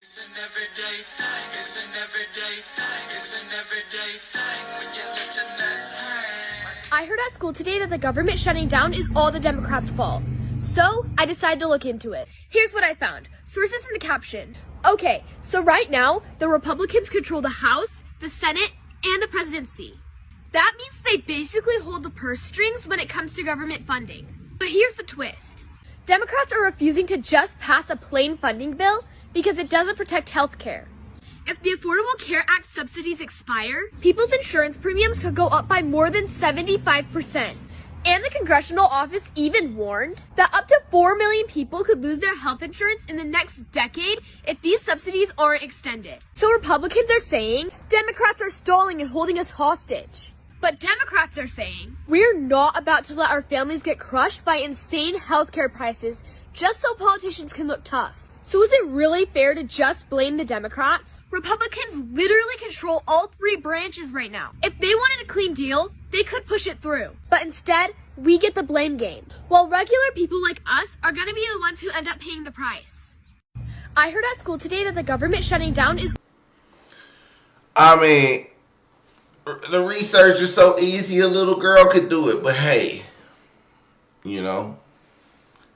It's an everyday thing, it's an everyday thing, it's an everyday thing when you let your nuts hang. I heard at school today that the government shutting down is all the Democrats' fault. So, I decided to look into it. Here's what I found. Sources in the caption. Okay, so right now, the Republicans control the House, the Senate, and the presidency. That means they basically hold the purse strings when it comes to government funding. But here's the twist. Democrats are refusing to just pass a plain funding bill because it doesn't protect health care. If the Affordable Care Act subsidies expire, people's insurance premiums could go up by more than 75%. And the congressional office even warned that up to 4 million people could lose their health insurance in the next decade if these subsidies aren't extended. So Republicans are saying Democrats are stalling and holding us hostage. But Democrats are saying we're not about to let our families get crushed by insane healthcare prices just so politicians can look tough. So is it really fair to just blame the Democrats? Republicans literally control all three branches right now. If they wanted a clean deal, they could push it through. But instead, we get the blame game, while regular people like us are gonna be the ones who end up paying the price. I heard at school today that the government shutting down is... I mean, the research is so easy, a little girl could do it. But hey, you know,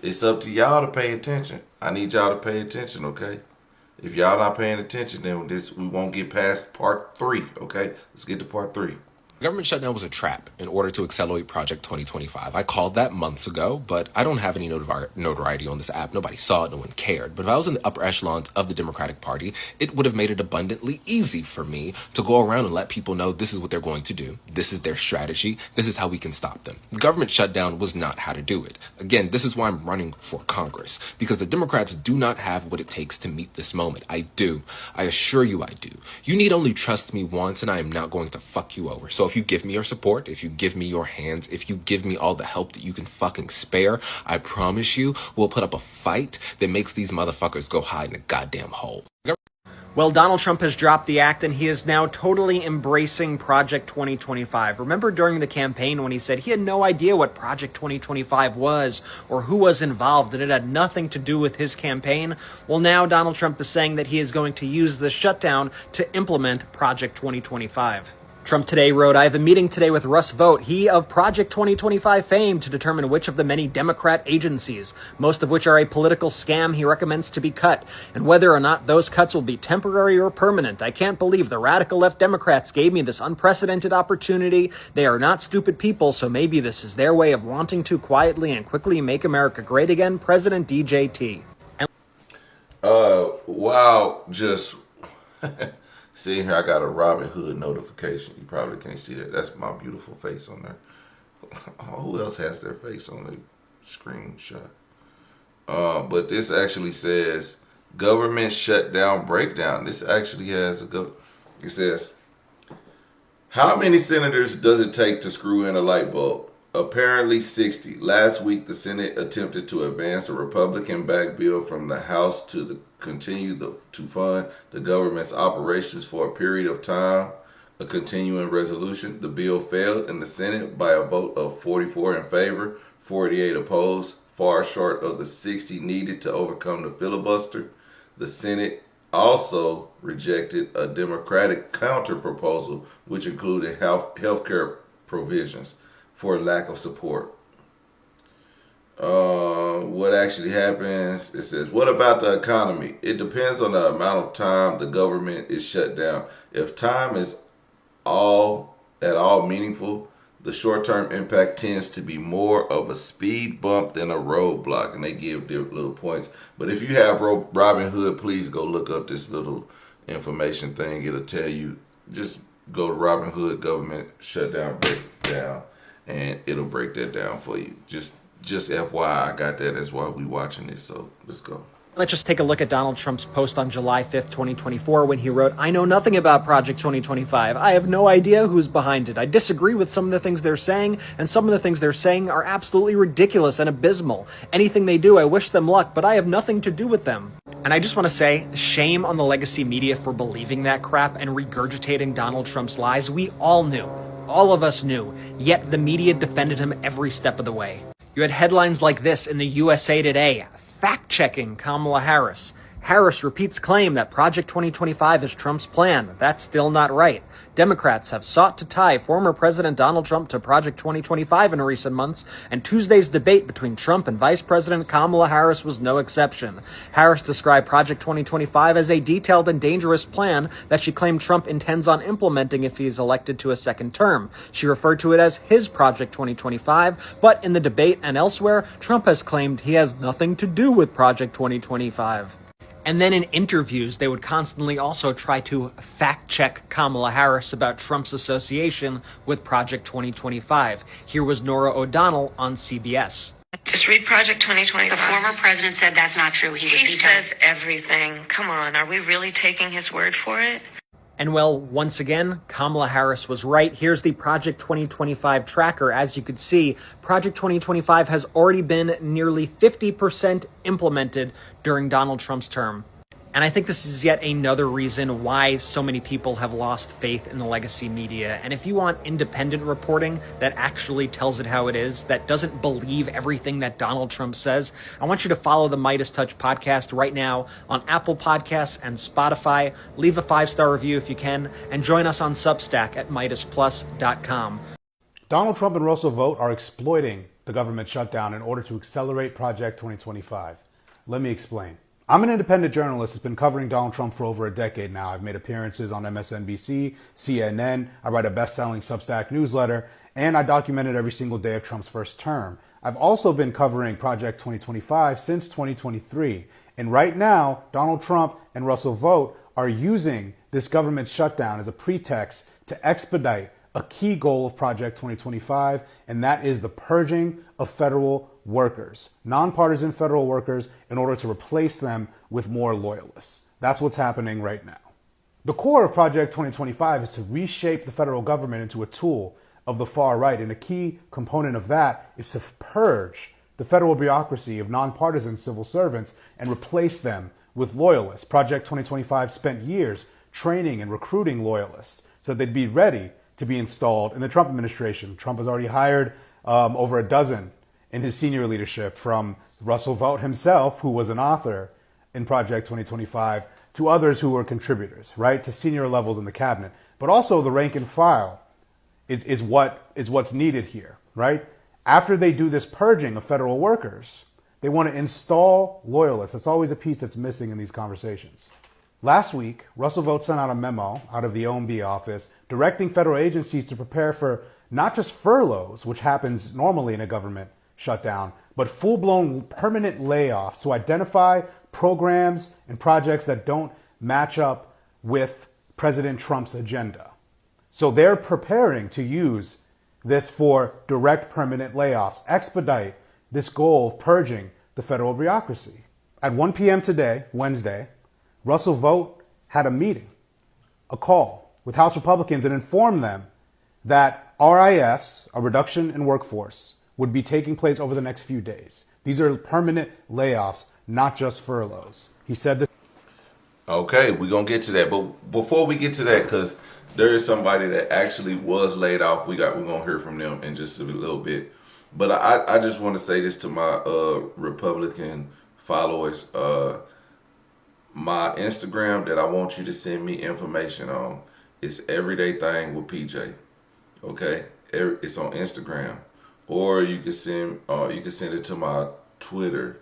it's up to y'all to pay attention. I need y'all to pay attention, okay? If y'all not paying attention, then we won't get past part 3, okay? Let's get to part 3. The government shutdown was a trap in order to accelerate Project 2025. I called that months ago, but I don't have any notoriety on this app. Nobody saw it, no one cared. But if I was in the upper echelons of the Democratic Party, it would have made it abundantly easy for me to go around and let people know this is what they're going to do. This is their strategy. This is how we can stop them. The government shutdown was not how to do it. Again, this is why I'm running for Congress, because the Democrats do not have what it takes to meet this moment. I do. I assure you I do. You need only trust me once, and I am not going to fuck you over. So if you give me your support, if you give me your hands, if you give me all the help that you can fucking spare, I promise you we'll put up a fight that makes these motherfuckers go hide in a goddamn hole. Well, Donald Trump has dropped the act, and he is now totally embracing Project 2025. Remember during the campaign when he said he had no idea what Project 2025 was or who was involved, and it had nothing to do with his campaign? Well, now Donald Trump is saying that he is going to use the shutdown to implement Project 2025. Trump today wrote, I have a meeting today with Russ Vought, he of Project 2025 fame, to determine which of the many Democrat agencies, most of which are a political scam, he recommends to be cut, and whether or not those cuts will be temporary or permanent. I can't believe the radical left Democrats gave me this unprecedented opportunity. They are not stupid people, so maybe this is their way of wanting to quietly and quickly make America great again. President DJT. Wow, just... See here, I got a Robin Hood notification. You probably can't see that. That's my beautiful face on there. Who else has their face on the screenshot? But this actually says government shutdown breakdown. This actually has it says, how many senators does it take to screw in a light bulb? Apparently 60. Last week, the Senate attempted to advance a Republican-backed bill from the House to continue to fund the government's operations for a period of time, a continuing resolution. The bill failed in the Senate by a vote of 44 in favor, 48 opposed, far short of the 60 needed to overcome the filibuster. The Senate also rejected a Democratic counter-proposal, which included healthcare provisions, for lack of support. What actually happens, it says, what about the economy? It depends on the amount of time the government is shut down. If time is at all meaningful, the short-term impact tends to be more of a speed bump than a roadblock, and they give their little points. But if you have Robin Hood, please go look up this little information thing. It'll tell you, just go to Robin Hood government shutdown breakdown, and it'll break that down for you. Just FYI, I got that. That's why we watching this. So let's go. Let's just take a look at Donald Trump's post on July 5th, 2024, when he wrote, I know nothing about Project 2025. I have no idea who's behind it. I disagree with some of the things they're saying, and some of the things they're saying are absolutely ridiculous and abysmal. Anything they do, I wish them luck, but I have nothing to do with them. And I just want to say, shame on the legacy media for believing that crap and regurgitating Donald Trump's lies. We all knew. All of us knew. Yet the media defended him every step of the way. You had headlines like this in the USA Today, fact-checking Kamala Harris. Harris repeats claim that Project 2025 is Trump's plan. That's still not right. Democrats have sought to tie former President Donald Trump to Project 2025 in recent months, and Tuesday's debate between Trump and Vice President Kamala Harris was no exception. Harris described Project 2025 as a detailed and dangerous plan that she claimed Trump intends on implementing if he is elected to a second term. She referred to it as his Project 2025, but in the debate and elsewhere, Trump has claimed he has nothing to do with Project 2025. And then in interviews, they would constantly also try to fact-check Kamala Harris about Trump's association with Project 2025. Here was Norah O'Donnell on CBS. Just read Project 2025. The former president said that's not true. He says everything. Come on, are we really taking his word for it? And well, once again, Kamala Harris was right. Here's the Project 2025 tracker. As you could see, Project 2025 has already been nearly 50% implemented during Donald Trump's term. And I think this is yet another reason why so many people have lost faith in the legacy media. And if you want independent reporting that actually tells it how it is, that doesn't believe everything that Donald Trump says, I want you to follow the Midas Touch podcast right now on Apple Podcasts and Spotify. Leave a 5-star review if you can, and join us on Substack at MidasPlus.com. Donald Trump and Russell Vought are exploiting the government shutdown in order to accelerate Project 2025. Let me explain. I'm an independent journalist that's been covering Donald Trump for over a decade now. I've made appearances on MSNBC, CNN, I write a best-selling Substack newsletter, and I documented every single day of Trump's first term. I've also been covering Project 2025 since 2023. And right now, Donald Trump and Russell Vought are using this government shutdown as a pretext to expedite a key goal of Project 2025, and that is the purging of federal workers, nonpartisan federal workers, in order to replace them with more loyalists. That's what's happening right now. The core of Project 2025 is to reshape the federal government into a tool of the far right, and a key component of that is to purge the federal bureaucracy of nonpartisan civil servants and replace them with loyalists. Project 2025 spent years training and recruiting loyalists so they'd be ready to be installed in the Trump administration. Trump has already hired over a dozen in his senior leadership, from Russell Vought himself, who was an author in Project 2025, to others who were contributors, right, to senior levels in the cabinet. But also the rank and file is what's needed here, right? After they do this purging of federal workers, they want to install loyalists. That's always a piece that's missing in these conversations. Last week, Russell Vought sent out a memo out of the OMB office directing federal agencies to prepare for not just furloughs, which happens normally in a government shutdown, but full-blown permanent layoffs to identify programs and projects that don't match up with President Trump's agenda. So they're preparing to use this for direct permanent layoffs, expedite this goal of purging the federal bureaucracy. At 1 p.m. today, Wednesday, Russell Vought had a meeting, a call with House Republicans, and informed them that RIFs, a reduction in workforce, would be taking place over the next few days. These are permanent layoffs, not just furloughs. He said this. Okay, we're going to get to that. But before we get to that, because there is somebody that actually was laid off, we're going to hear from them in just a little bit. But I just want to say this to my Republican followers. My Instagram that I want you to send me information on is Everyday Thing with PJ. Okay, it's on Instagram, or you can send it to my Twitter,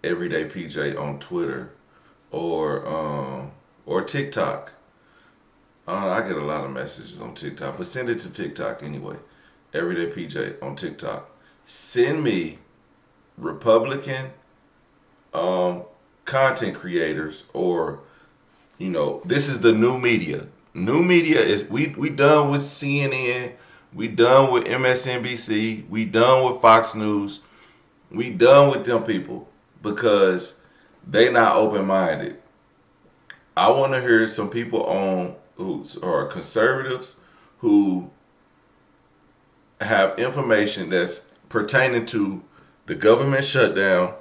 everydaypj on Twitter, or TikTok. I get a lot of messages on TikTok, but send it to TikTok anyway. everydaypj on TikTok. Send me Republican content creators, or this is the new media. New media is we done with CNN, we done with MSNBC, we done with Fox News, we done with them people because they not open-minded. I want to hear some people who are conservatives who have information that's pertaining to the government shutdown,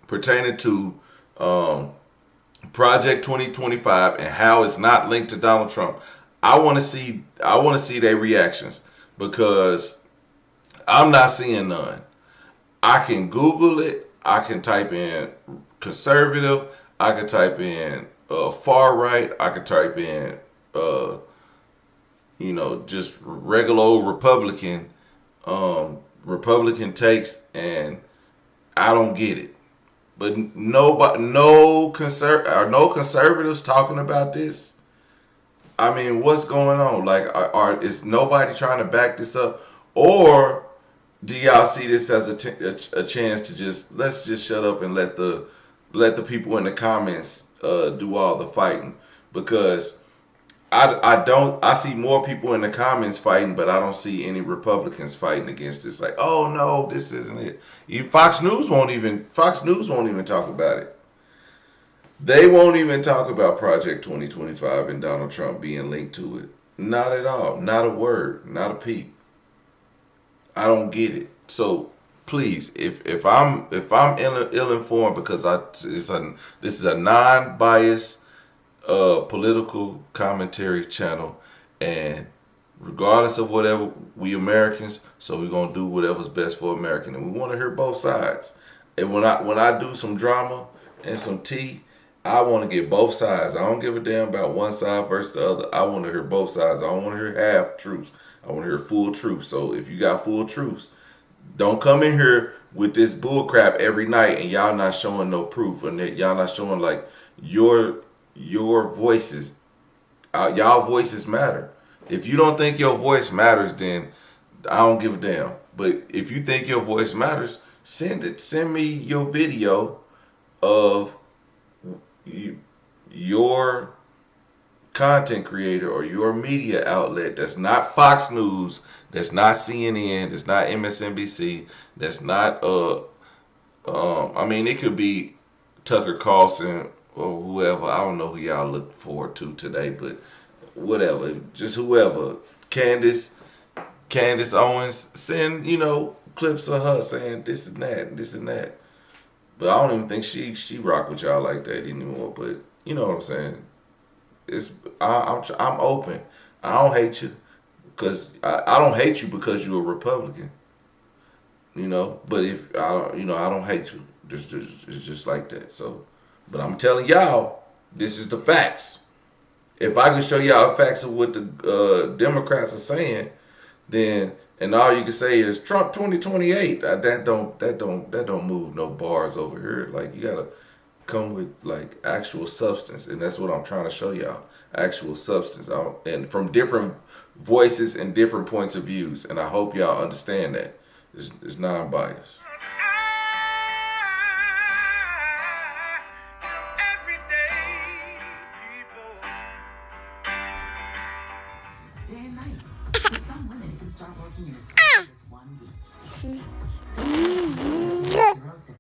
pertaining to Project 2025 and how it's not linked to Donald Trump. I want to see their reactions, because I'm not seeing none. I can Google it. I can type in conservative. I could type in far right. I could type in, just regular old Republican, Republican takes, and I don't get it. But nobody, no conservatives talking about this. I mean, what's going on? Like, is nobody trying to back this up, or do y'all see this as a chance to let's just shut up and let the people in the comments do all the fighting? Because I see more people in the comments fighting, but I don't see any Republicans fighting against this. Like, oh no, this isn't it. Fox News won't even talk about it. They won't even talk about Project 2025 and Donald Trump being linked to it. Not at all. Not a word. Not a peep. I don't get it. So please, if I'm ill informed, because this is a non-biased political commentary channel, and regardless of whatever, we Americans, so we're gonna do whatever's best for American, and we want to hear both sides. And when I do some drama and some tea, I want to get both sides. I don't give a damn about one side versus the other. I want to hear both sides. I don't want to hear half truths. I want to hear full truth. So if you got full truths, don't come in here with this bull crap every night and y'all not showing no proof, and that y'all not showing like your voices. Y'all voices matter. If you don't think your voice matters, then I don't give a damn. But if you think your voice matters, send it. Send me your video of your content creator or your media outlet that's not Fox News, that's not CNN, that's not MSNBC, that's not I mean, it could be Tucker Carlson or whoever. I don't know who y'all look forward to today, but whatever, just whoever. Candace Owens, send clips of her saying this and that, this and that. But I don't even think she rock with y'all like that anymore. But you know what I'm saying? I'm open. I don't hate you because I don't hate you because you're a Republican. But if I don't hate you. It's just like that. So, but I'm telling y'all, this is the facts. If I can show y'all facts of what the Democrats are saying, then and all you can say is Trump 2028. That don't move no bars over here. Like, you gotta come with like actual substance, and that's what I'm trying to show y'all. Actual substance, and from different voices and different points of views. And I hope y'all understand that it's non-biased. Day and night. For some women, it can start working in as fast as 1 week.